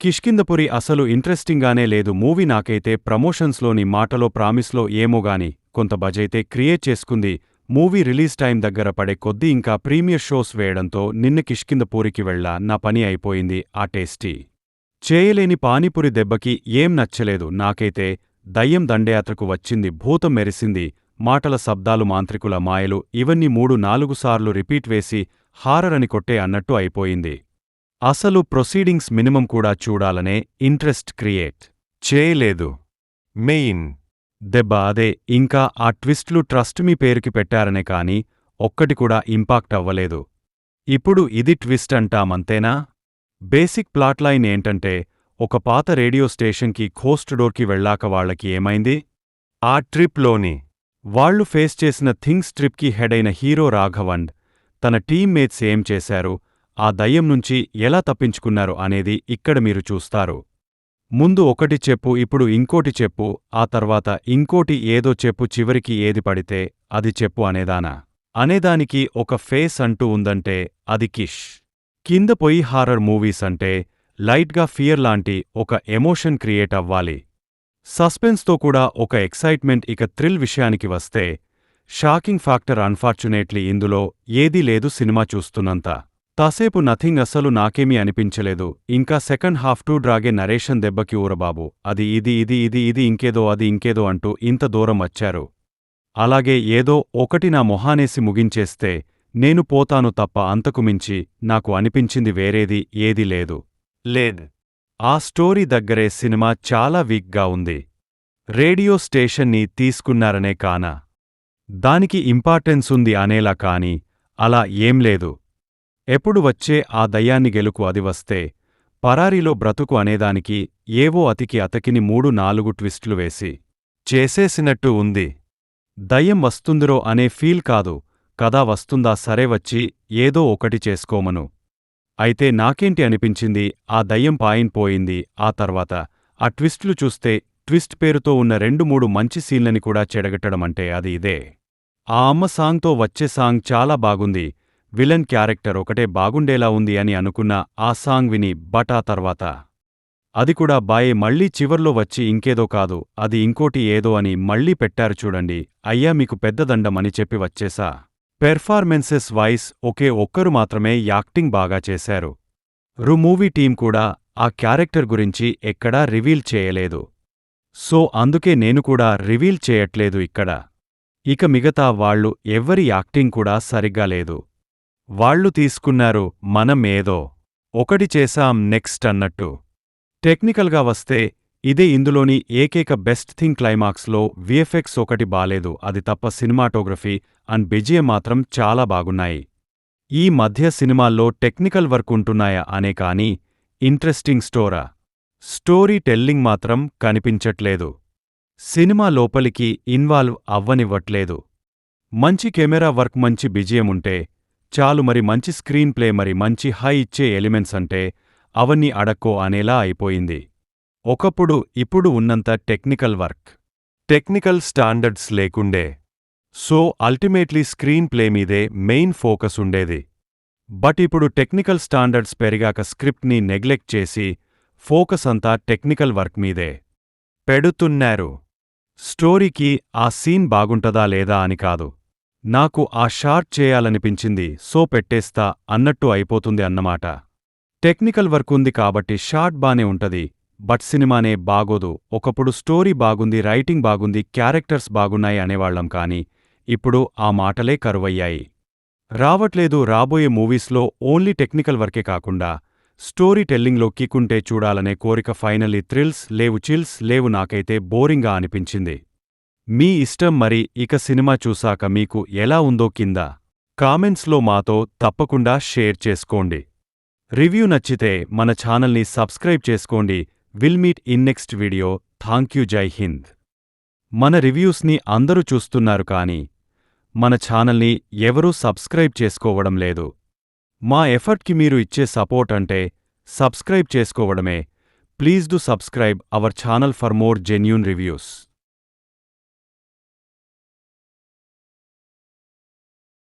కిష్కింధపురి అసలు ఇంట్రెస్టింగ్గానే లేదు. మూవీ నాకైతే ప్రమోషన్స్లోని మాటలో ప్రామిస్లో ఏమోగాని కొంత బజైతే క్రియేట్ చేసుకుంది. మూవీ రిలీజ్ టైం దగ్గర పడే కొద్దీ ఇంకా ప్రీమియర్ షోస్ వేయడంతో నిన్న కిష్కింధపురికి వెళ్ళా. నా పని అయిపోయింది. ఆ టేస్టీ చేయలేని పానీపూరి దెబ్బకి ఏం నచ్చలేదు నాకైతే. దయ్యం దండయాత్రకు వచ్చింది, భూతం మెరిసింది, మాటల శబ్దాలు, మాంత్రికుల మాయలు, ఇవన్నీ 3-4 సార్లు రిపీట్ వేసి హారర్ అని కొట్టే అన్నట్టు అయిపోయింది. అసలు ప్రొసీడింగ్స్ మినిమం కూడా చూడాలనే ఇంట్రెస్ట్ క్రియేట్ చేయలేదు. మెయిన్ దెబ్బ అదే. ఇంకా ఆ ట్విస్ట్లు ట్రస్ట్ మీ పేరుకి పెట్టారనే కానీ ఒక్కటి కూడా ఇంపాక్ట్ అవ్వలేదు. ఇప్పుడు ఇది ట్విస్ట్ అంటామంతేనా? బేసిక్ ప్లాట్లైన్ ఏంటంటే, ఒక పాత రేడియో స్టేషన్కి హోస్ట్ డోర్కి వెళ్ళాక వాళ్లకి ఏమైంది? ఆ ట్రిప్లోని వాళ్లు ఫేస్ చేసిన థింగ్స్, ట్రిప్కి హెడ్ అయిన హీరో రాఘవండ్ తన టీమ్మేట్స్ ఏం చేశారు, ఆ దయ్యం నుంచి ఎలా తప్పించుకున్నారు అనేది ఇక్కడ మీరు చూస్తారు. ముందు ఒకటి చెప్పు, ఇప్పుడు ఇంకోటి చెప్పు, ఆ తర్వాత ఇంకోటి ఏదో చెప్పు, చివరికి ఏది పడితే అది చెప్పు అనేదానికి ఒక ఫేస్ అంటూ ఉందంటే అది కిష్ కింద పొయి. హారర్ మూవీస్ అంటే లైట్గా ఫియర్ లాంటి ఒక ఎమోషన్ క్రియేట్ అవ్వాలి, సస్పెన్స్తో కూడా ఒక ఎక్సైట్మెంట్. ఇక థ్రిల్ విషయానికి వస్తే షాకింగ్ ఫ్యాక్టర్ అన్ఫార్చునేట్లీ ఇందులో ఏదీ లేదు. సినిమా చూస్తున్నంత కాసేపు నథింగ్, అస్సలు నాకేమీ అనిపించలేదు. ఇంకా సెకండ్ హాఫ్ టు డ్రాగే నరేషన్ దెబ్బకి ఊరబాబు, అది ఇది ఇంకేదో, అది ఇంకేదో అంటూ ఇంత దూరం వచ్చారు. అలాగే ఏదో ఒకటి నా మొహానేసి ముగించేస్తే నేను పోతాను తప్ప అంతకుమించి నాకు అనిపించింది వేరేది ఏదీ లేదు. ఆ స్టోరీ దగ్గరే సినిమా చాలా వీక్గా ఉంది. రేడియో స్టేషన్ని తీసుకున్నారనే కానా దానికి ఇంపార్టెన్స్ ఉంది అనేలా కానీ అలా ఏం లేదు. ఎప్పుడు వచ్చే ఆ దయ్యాన్ని గెలుకు, అది వస్తే పరారీలో బ్రతుకు అనేదానికి ఏవో అతకిని 3-4 ట్విస్టులు వేసి చేసేసినట్టు ఉంది. దయ్యం వస్తుందిరో అనే ఫీల్ కాదు, కథ వస్తుందా, సరే వచ్చి ఏదో ఒకటి చేసుకోమను. అయితే నాకేంటి అనిపించింది, ఆ దయ్యం పోయింది. ఆ తర్వాత ఆ ట్విస్టులు చూస్తే ట్విస్ట్ పేరుతో ఉన్న 2-3 మంచి సీన్లని కూడా చెడగట్టడమంటే అది ఇదే. ఆ అమ్మ సాంగ్తో వచ్చే సాంగ్ చాలా బాగుంది. విలన్ క్యారెక్టర్ ఒకటే బాగుండేలా ఉంది అని అనుకున్న ఆ సాంగ్ విని, బట్ ఆ తర్వాత అది కూడా బాయే. మళ్ళీ చివర్లో వచ్చి ఇంకేదో కాదు, అది ఇంకోటి ఏదో అని మళ్ళీ పెట్టారు చూడండి. అయ్యా మీకు పెద్ద దండం అని చెప్పి వచ్చేసా. పెర్ఫార్మెన్సెస్ వైస్ ఒకే ఒక్కరు మాత్రమే యాక్టింగ్ బాగా చేశారు. మూవీ టీం కూడా ఆ క్యారెక్టర్ గురించి ఎక్కడా రివీల్ చేయలేదు. సో అందుకే నేను కూడా రివీల్ చేయట్లేదు ఇక్కడ. ఇక మిగతా వాళ్ళు ఎవ్వరి యాక్టింగ్ కూడా సరిగ్గా లేదు. వాళ్ళు తీసుకున్నారు, మనం ఏదో ఒకటి చేశాం నెక్స్ట్ అన్నట్టు. టెక్నికల్గా వస్తే ఇదే ఇందులోని ఏకైక బెస్ట్ థింగ్. క్లైమాక్స్లో విఎఫ్ఎక్స్ ఒకటి బాలేదు, అది తప్ప సినిమాటోగ్రఫీ అండ్ బిజిఎం మాత్రం చాలా బాగున్నాయి. ఈ మధ్య సినిమాల్లో టెక్నికల్ వర్క్ ఉంటున్నాయా అనే కానీ ఇంట్రెస్టింగ్ స్టోరీ టెల్లింగ్ మాత్రం కనిపించట్లేదు. సినిమా లోపలికి ఇన్వాల్వ్ అవ్వనివ్వట్లేదు. మంచి కెమెరా వర్క్, మంచి బిజిఎం ఉంటే చాలు. మరి మంచి స్క్రీన్ ప్లే, మరి మంచి హై ఇచ్చే ఎలిమెంట్స్ అంటే అవన్నీ అడక్కో అనేలా అయిపోయింది. ఒకప్పుడు ఇప్పుడు ఉన్నంత టెక్నికల్ స్టాండర్డ్స్ లేకుండే. సో అల్టిమేట్లీ స్క్రీన్ ప్లే మీదే మెయిన్ ఫోకస్ ఉండేది. బట్ ఇప్పుడు టెక్నికల్ స్టాండర్డ్స్ పెరిగాక స్క్రిప్ట్ని నెగ్లెక్ట్ చేసి ఫోకస్ అంతా టెక్నికల్ వర్క్ మీదే పెడుతున్నారు. స్టోరీకి ఆ సీన్ బాగుంటదా లేదా అని కాదు, నాకు ఆ షాట్ చేయాలనిపించింది సో పెట్టేస్తా అన్నట్టు అయిపోతుంది అన్నమాట. టెక్నికల్ వర్క్ ఉంది కాబట్టి షాట్ బానే ఉంటది, బట్ సినిమానే బాగోదు. ఒకప్పుడు స్టోరీ బాగుంది, రైటింగ్ బాగుంది, క్యారెక్టర్స్ బాగున్నాయి అనేవాళ్లం కానీ ఇప్పుడు ఆ మాటలే కరువయ్యాయి. రావట్లేదు. రాబోయే మూవీస్లో ఓన్లీ టెక్నికల్ వర్కే కాకుండా స్టోరీ టెల్లింగ్లో కిక్కుంటే చూడాలనే కోరిక. ఫైనల్లీ థ్రిల్స్ లేవు, చిల్స్ లేవు, నాకైతే బోరింగ్గా అనిపించింది. మీ ఇష్టం మరి. ఇక సినిమా చూసాక మీకు ఎలా ఉందో కింద కామెంట్స్లో మాతో తప్పకుండా షేర్ చేసుకోండి. రివ్యూ నచ్చితే మన ఛానల్ని సబ్స్క్రైబ్ చేసుకోండి. Will meet in next video. Thank you. జై హింద్. మన రివ్యూస్ని అందరూ చూస్తున్నారు కానీ మన ఛానల్ని ఎవరూ సబ్స్క్రైబ్ చేసుకోవడం లేదు. మా ఎఫర్ట్కి మీరు ఇచ్చే సపోర్ట్ అంటే సబ్స్క్రైబ్ చేసుకోవడమే. Please do subscribe our channel for more genuine reviews.